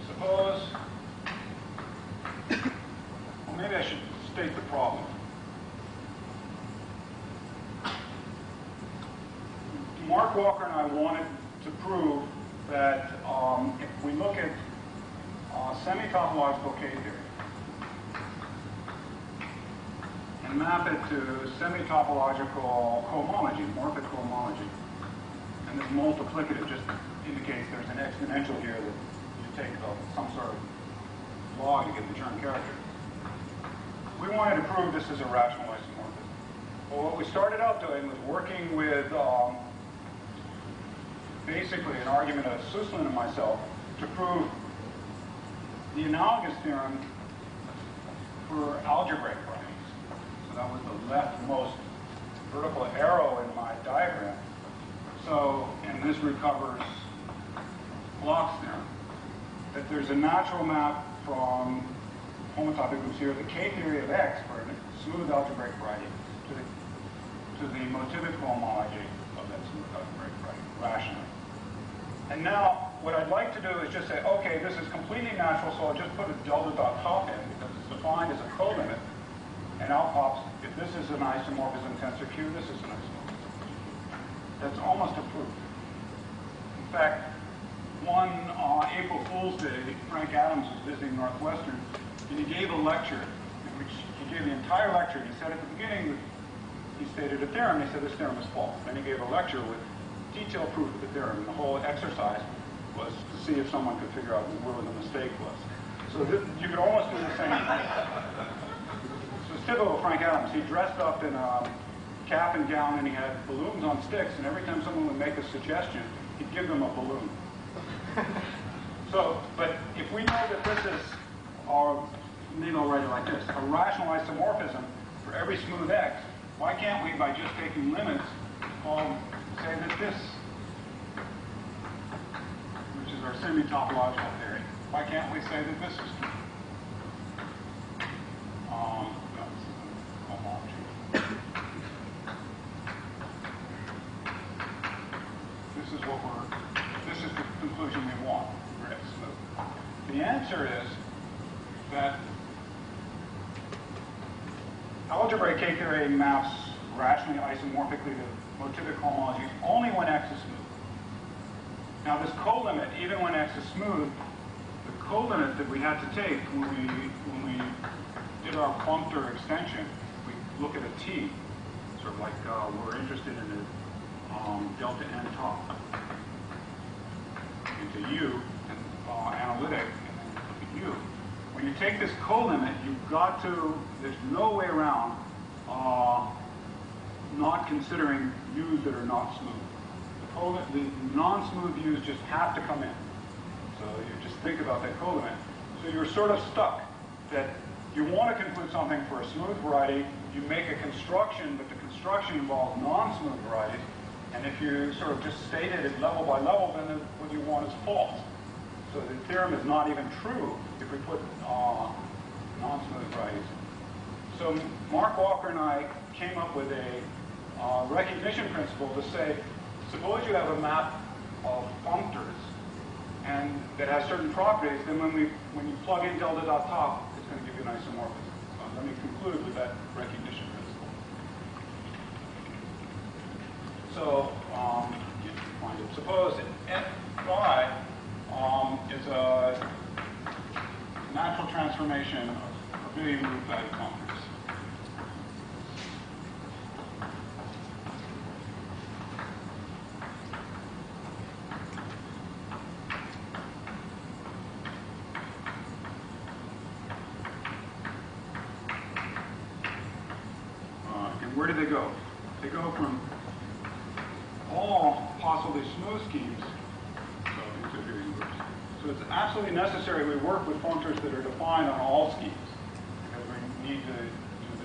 suppose, well, maybe I should state the problem. Mark Walker and I wanted to prove that if we look at semi-topological K-theory and map it to semi-topological cohomology, morphic homology, and this multiplicative just indicates there's an exponential here that you take some sort of log to get the germ character. We wanted to prove this is a rational isomorphism. Well, what we started out doing was working with basically an argument of Sussman and myself to prove the analogous theorem for algebraic varieties. So that was the leftmost vertical arrow in my diagram. So, and this recovers Bloch's theorem, that there's a natural map from homotopic groups here, the K-theory of X for a smooth algebraic variety to the motivic homology of that smooth algebraic variety, rationally. And now, what I'd like to do is just say, okay, this is completely natural, so I'll just put a delta dot top in, because it's defined as a colimit, and out pops, if this is an isomorphism tensor Q, this is an isomorphism. That's almost a proof. In fact, one April Fool's Day, Frank Adams was visiting Northwestern, and he gave a lecture, in which he gave the entire lecture, and he said at the beginning, he stated a theorem, he said this theorem is false. Then he gave a lecture with detailed proof of the theorem, and the whole exercise was to see if someone could figure out where the mistake was. So you could almost do the same. So it's typical of Frank Adams. He dressed up in a cap and gown, and he had balloons on sticks, and every time someone would make a suggestion, he'd give them a balloon. So, but if we know that this is, maybe I'll write it like this, a rational isomorphism for every smooth X, why can't we, by just taking limits, say that this, which is our semi-topological theory, why can't we say that this is true? The answer is that algebraic K-theory maps rationally isomorphically to motivic homology only when X is smooth. Now this co-limit, even when X is smooth, the co-limit that we had to take when we did our functor extension, we look at a T, sort of like we're interested in the delta n top into U and analytic and then U. When you take this co-limit, you've got to, there's no way around not considering U's that are not smooth. The non-smooth U's just have to come in. So you just think about that co-limit. So you're sort of stuck that you want to conclude something for a smooth variety, you make a construction, but the construction involves non-smooth varieties, and if you sort of just state it level by level, then what you want is false. So the theorem is not even true if we put non-smooth varieties. So Mark Walker and I came up with a recognition principle to say, suppose you have a map of functors and that has certain properties, then when you plug in delta dot top, it's going to give you an isomorphism. So let me conclude with that recognition principle. So you can find it. Suppose f phi is a natural transformation of abelian root value functors. Where do they go? They go from all possibly smooth schemes into abelian groups. So it's absolutely necessary we work with functors that are defined on all schemes, because we need to do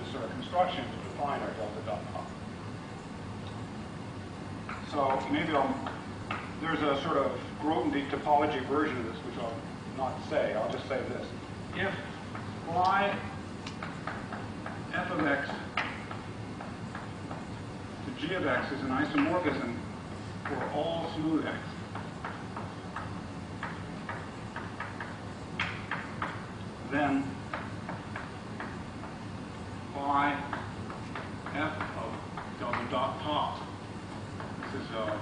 this sort of construction to define our delta dot top. So maybe there's a sort of Grothendieck topology version of this, which I'll not say. I'll just say this. If phi f of x G of x is an isomorphism for all smooth x, then phi f of delta dot top, this is a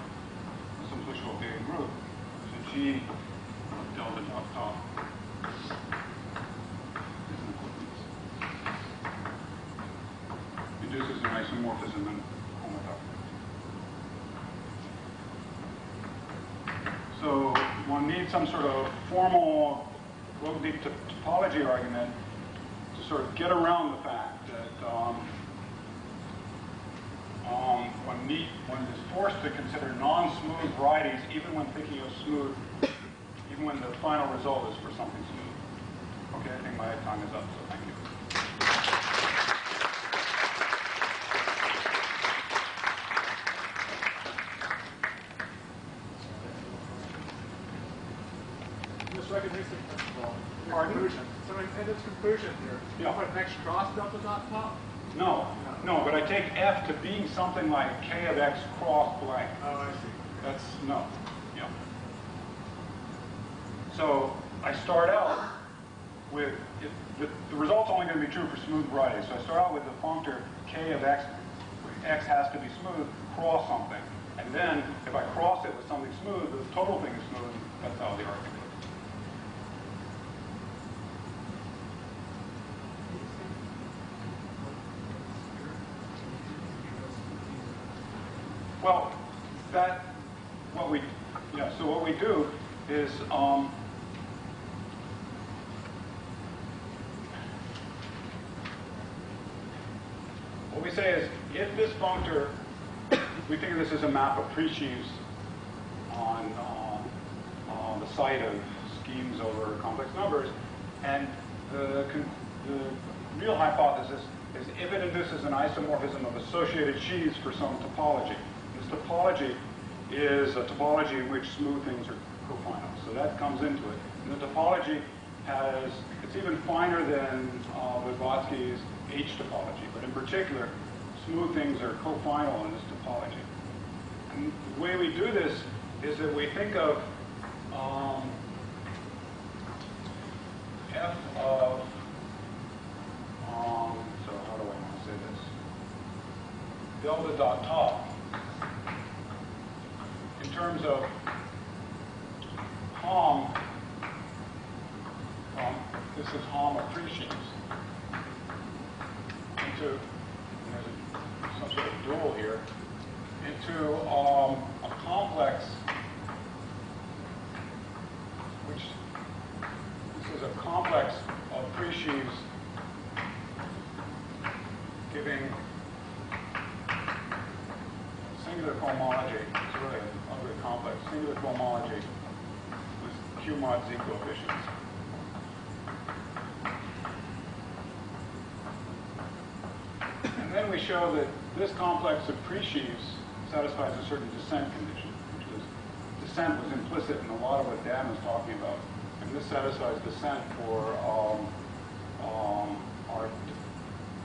simplicial abelian group, so G of delta dot top is an equivalence. Induces an isomorphism in So one needs some sort of formal Grothendieck topology argument to sort of get around the fact that one is forced to consider non-smooth varieties even when thinking of smooth, even when the final result is for something smooth. Okay, I think my time is up, so thank you. Recognition principle. Pardon? Conclusion. So in its conclusion here, you put an X cross delta dot top? No, but I take f to being something like k of x cross blank. Oh, I see. That's no. Yeah. So I start out with, the result's only going to be true for smooth varieties. So I start out with the functor k of x, where x has to be smooth, cross something. And then if I cross it with something smooth, the total thing is smooth. That's how the argument goes. Well, so what we do is, what we say is, if this functor, we think of this as a map of presheaves on the site of schemes over complex numbers, and the real hypothesis is if it induces an isomorphism of associated sheaves for some topology. This topology is a topology in which smooth things are cofinal. So that comes into it. And the topology it's even finer than Vygotsky's H topology. But in particular, smooth things are cofinal in this topology. And the way we do this is that we think of f of, so how do I want to say this? Delta dot top, in terms of Hom, this is Hom appreciates, into, and there's some sort of dual here, into a complex, which this is a complex of presheaves giving singular cohomology. It's really an ugly complex. Singular cohomology with Q mod Z coefficients. And then we show that this complex of presheaves satisfies a certain descent condition, which was descent was implicit in a lot of what Dan was talking about. And this satisfies descent for our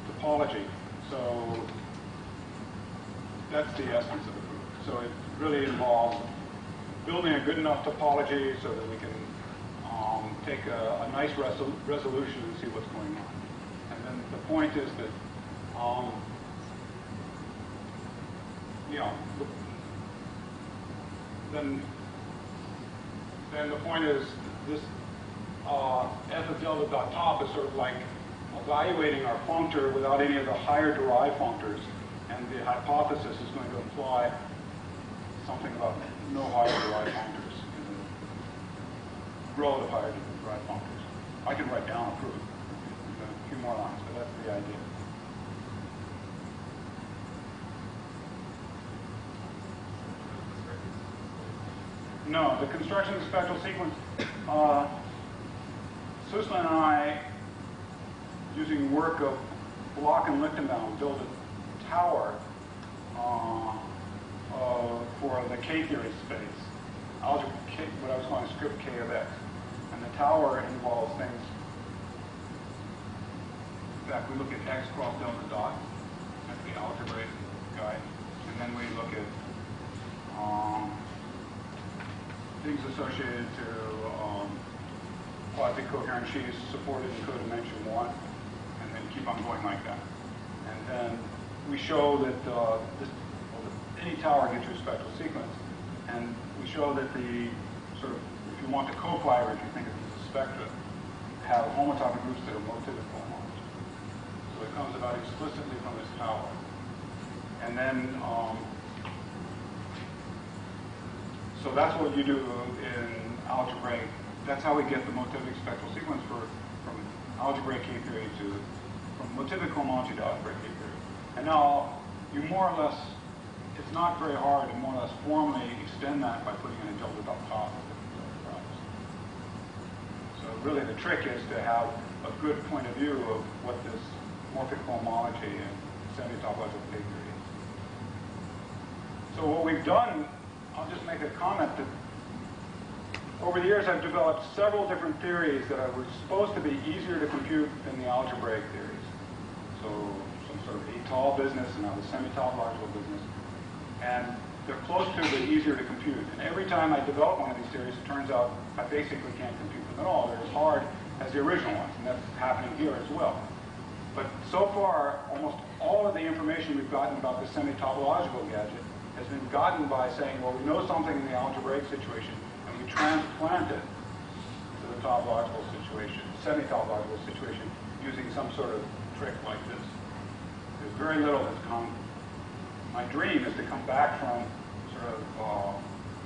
topology. So that's the essence of the proof. So it really involves building a good enough topology so that we can take a nice resolution and see what's going on. And then the point is that then the point is this f of delta dot top is sort of like evaluating our functor without any of the higher derived functors, and the hypothesis is going to imply something about no higher derived functors, relative higher derived functors. I can write down a proof, a few more lines, but that's the idea. No, the construction of the spectral sequence, Sussman and I, using work of Bloch and Lichtenbaum, built a tower for the K-theory space, algebra K, what I was calling script K of X. And the tower involves things, in fact, we look at X cross delta dot, that's the algebraic guide, and then we look at things associated to quasi-coherent sheaves supported in codimension 1, and then keep on going like that. And then we show that any tower gives you a spectral sequence, and we show that the sort of, if you want the cofibers, you think of it as a spectra, have homotopic groups that are motivic homology. So it comes about explicitly from this tower. And then so that's what you do in algebraic. That's how we get the motivic spectral sequence from algebraic K-theory from motivic homology to algebraic K-theory. And now, you more or less, it's not very hard to more or less formally extend that by putting in a delta dot top of the values. So really the trick is to have a good point of view of what this morphic homology and semi-topological K-theory is. So what we've done, I'll just make a comment that over the years I've developed several different theories that were supposed to be easier to compute than the algebraic theories. So some sort of étale business and now the semi-topological business. And they're close to but easier to compute. And every time I develop one of these theories, it turns out I basically can't compute them at all. They're as hard as the original ones, and that's happening here as well. But so far, almost all of the information we've gotten about the semi-topological gadget has been gotten by saying, well, we know something in the algebraic situation, and we transplant it to the topological situation, semi-topological situation, using some sort of trick like this. There's very little that's come. My dream is to come back from sort of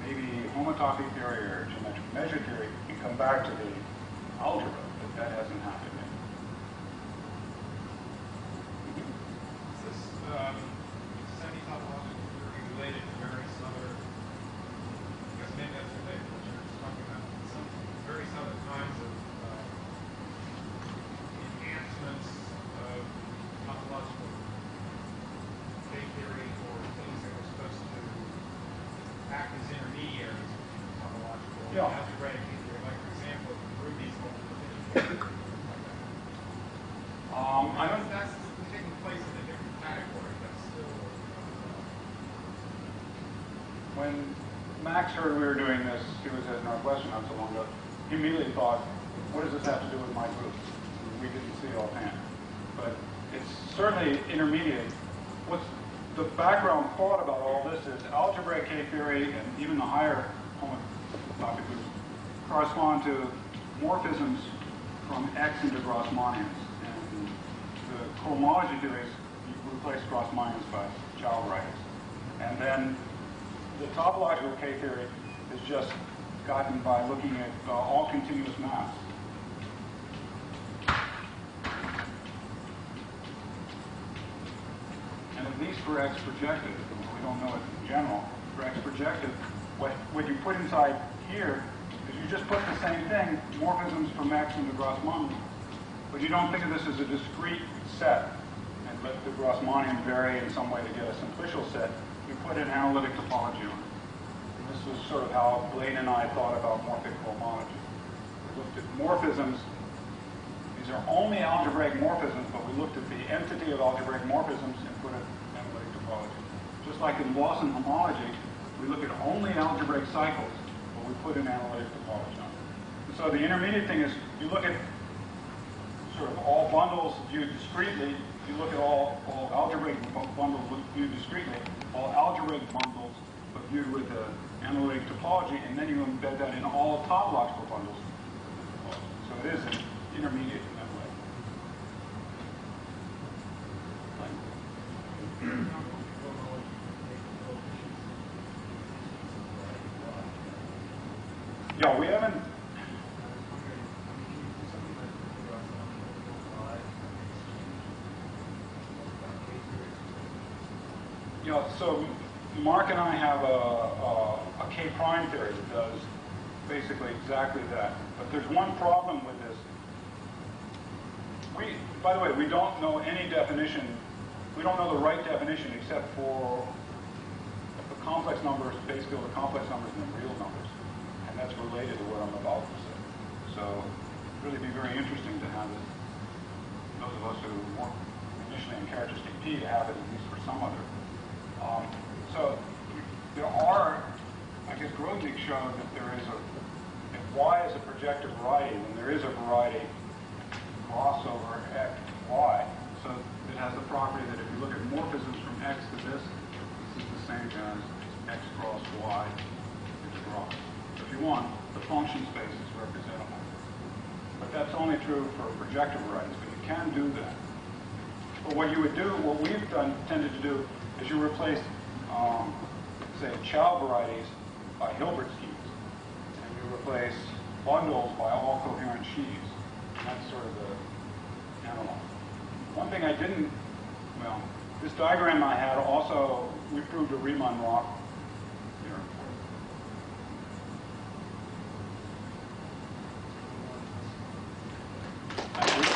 maybe homotopy theory or geometric measure theory and come back to the algebra, but that hasn't happened yet. Is this semi-topological theory related to various other, I guess maybe that's related to what you were just talking about, some various other kinds of enhancements of topological K-theory or things that were supposed to act as intermediaries between topological and algebraic K-theory, like for example, Ruby's multiplication. I don't. That's taking place in a different category, but still. When Max heard we were doing this, he was at Northwestern not so long ago, he immediately thought what does this have to do with my group? We didn't see it offhand. But it's certainly intermediate. What's the background thought about all this is algebraic K-theory and even the higher homotopy groups correspond to morphisms from X into Grassmannians. And the cohomology theories replace Grassmannians by child varieties. And then the topological K-theory is just gotten by looking at all continuous maps. And at least for X projective, we don't know it in general, for X projective, what you put inside here is you just put the same thing, morphisms from X into Grassmannian, but you don't think of this as a discrete set and let the Grassmannian vary in some way to get a simplicial set. You put an analytic topology on it. And this was sort of how Blaine and I thought about morphic homology. We looked at morphisms. These are only algebraic morphisms, but we looked at the entity of algebraic morphisms and put an analytic topology. Just like in Lawson homology, we look at only algebraic cycles, but we put an analytic topology on it. And so the intermediate thing is you look at sort of all bundles viewed discretely. You look at all algebraic bundles viewed discretely, all algebraic bundles but viewed with the analytic topology, and then you embed that in all topological bundles. So it is an intermediate in that way. Yeah, we haven't. Yeah, so Mark and I have a K-prime theory that does basically exactly that. But there's one problem with this. By the way, we don't know any definition. We don't know the right definition except for the complex numbers, base field of complex numbers, and the real numbers. And that's related to what I'm about to say. So it'd really be very interesting to have it, those of us who work initially in characteristic P, to have it at least for some other. So there are, I guess Grodnik showed that there is if Y is a projective variety, then there is a variety crossover X, Y. So it has the property that if you look at morphisms from X to this is the same as X cross Y is cross. So if you want, the function space is representable. But that's only true for projective varieties, but you can do that. But what you would do, what we've tended to do, is you replace, say, child varieties by Hilbert schemes, and you replace bundles by all coherent sheaves. And that's sort of the analog. One thing I didn't, well, this diagram I had also, we proved a Riemann-Roch theorem for it.